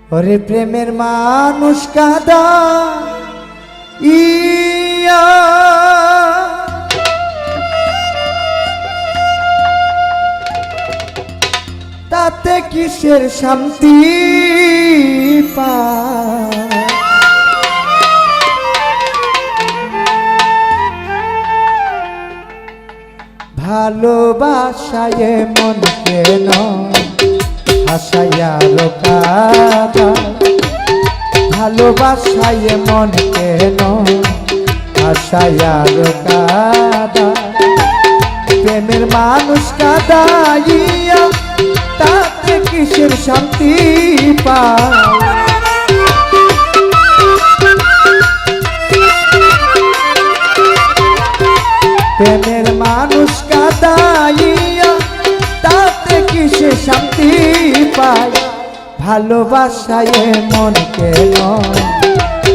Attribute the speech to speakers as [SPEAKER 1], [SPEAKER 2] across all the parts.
[SPEAKER 1] ওরে প্রেমের মানুষ কাদা ইয়া তাতে কিসের শান্তি পায় ভালোবাসায় মন কেন হাসাইয়ার কাদা ভালোবাসায় মন কেন হাসাইয়ার কাদা প্রেমের মানুষ কাদাইয়া তাতে কিসের শান্তি পায় প্রেমের মানুষ কাদাইয়া তাতে কিসে শান্তি পায় ভালোবাসায় মন কেন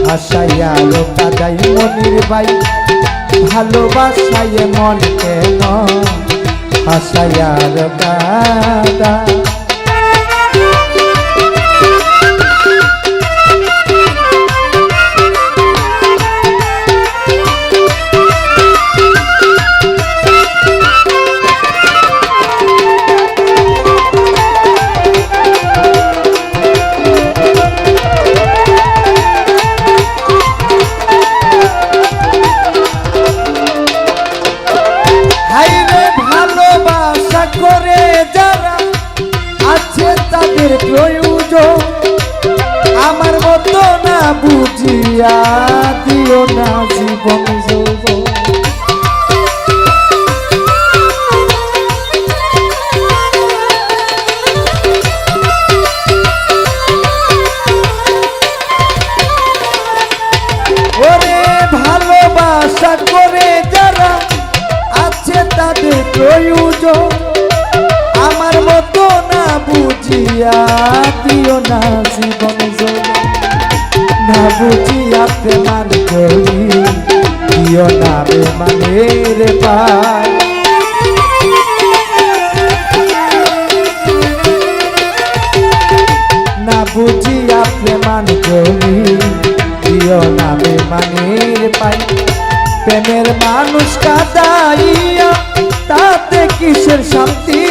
[SPEAKER 1] হাসাইয়ার কাদাই মনির ভাই ভালোবাসায় মন কেন হাসাইয়ার কাদা করে যারা আছে তাদের প্রয়োজন আমার মতো না বুঝিয়া দিও না জীবন যৌবন ওরে ভালোবাসা করে যারা আছে তাদের প্রয়োজন আমার মতো না বুঝিয়া দিও না জীবন না বুঝিয়া প্রেমান করি দিও না বেমানের পাই না বুঝিয়া প্রেমান করি দিও না বেমানের পাই প্রেমের মানুষ কাদাইয়া তাতে কিসের শান্তি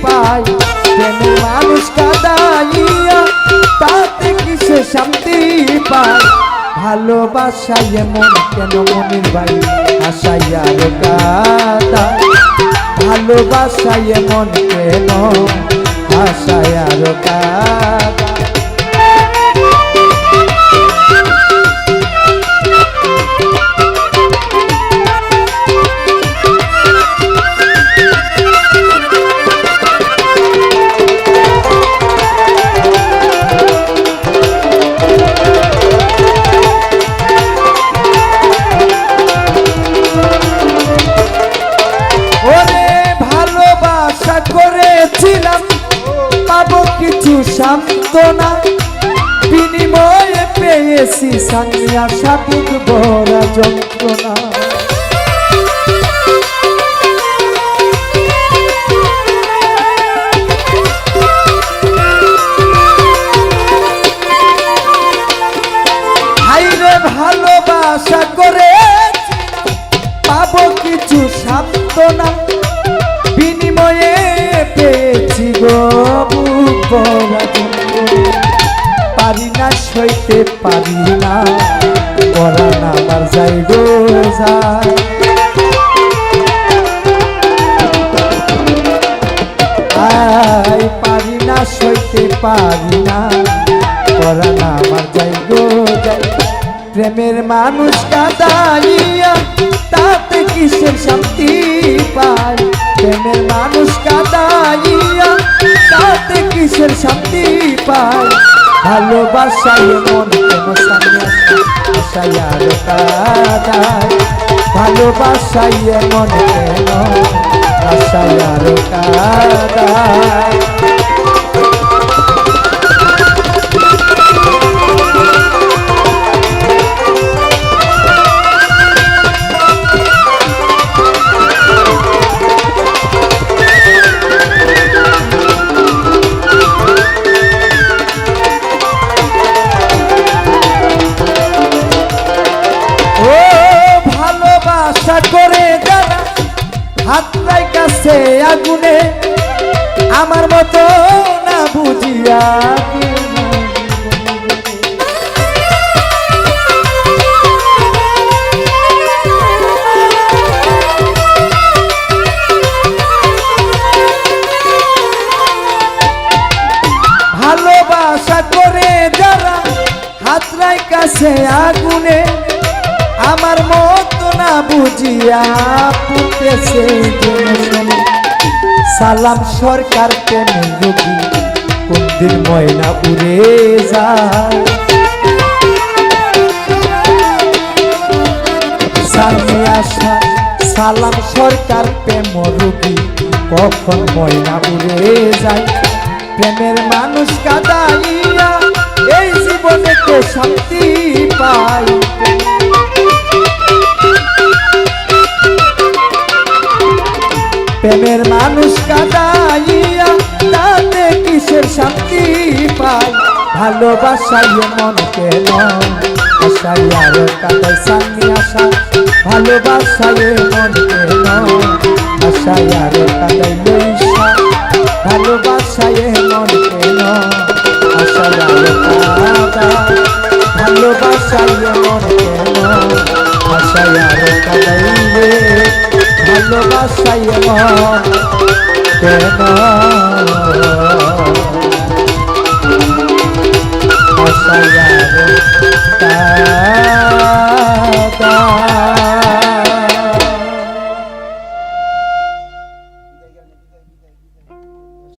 [SPEAKER 1] পায় প্রেমের মানুষ কাদাইয়া তাতে কিসের শান্তি পায় ভালোবাসায় মন কেন মনির ভাই হাসাইয়ার কাদা ভালোবাসায় মন কেন হাসাইয়ার কাদা করেছিলাম পাবো কিছু সান্ত্বনা বিনিময়ে পেয়েছি সানিয়া সাবুক ভরা যন্ত্রণা হাইরে ভালোবাসা করেছিলাম পাবো কিছু সান্ত্বনা বিনিময়ে পেয়েছি গো পারি না সইতে পারি না পরাণ আমার যাই গো যায় পারি না সইতে পারি না পরাণ আমার যাই গো যায় প্রেমের মানুষ কাদাইয়া তাতে কিসের শান্তি পায় প্রেমের মানুষ কাদাইয়া তাতে কিসের শান্তি পায় ভালোবাসায় মন কেন হাসাইয়ার কাদায় ভালোবাসায় মন কেন হাসাইয়ার কাদায় হাতটাই কাছে আগুনে আমার মতো না বুঝিয়া ভালোবাসা করে যারা হাতটাই কাছে আগুনে আমার মতো না বুঝিয়া পুতেছে সালাম সরকার প্রেমের রোগী কোন দিন ময়না উড়ে যায় সামনে আসা সালাম সরকার প্রেম রোগী কখন ময়না উড়ে যায় প্রেমের মানুষ কাঁদাইয়া এই জীবনে তো শান্তি পাই প্রেমের মানুষ কাঁদাইয়া তাতে কিসের শান্তি পাই ভালোবাসায় মন কেন আশাই আর কাঁদাই সামনে আসা ভালোবাসায় মন কেন আশাই আর কাঁদাই লইসা ভালোবাসায় মন কেন আশাই আর কাঁদা ভালোবাসায় মন কেন আশাই আর কাঁদাইলে ভালোবাসায় মন কেন আশায় আর কাঁদা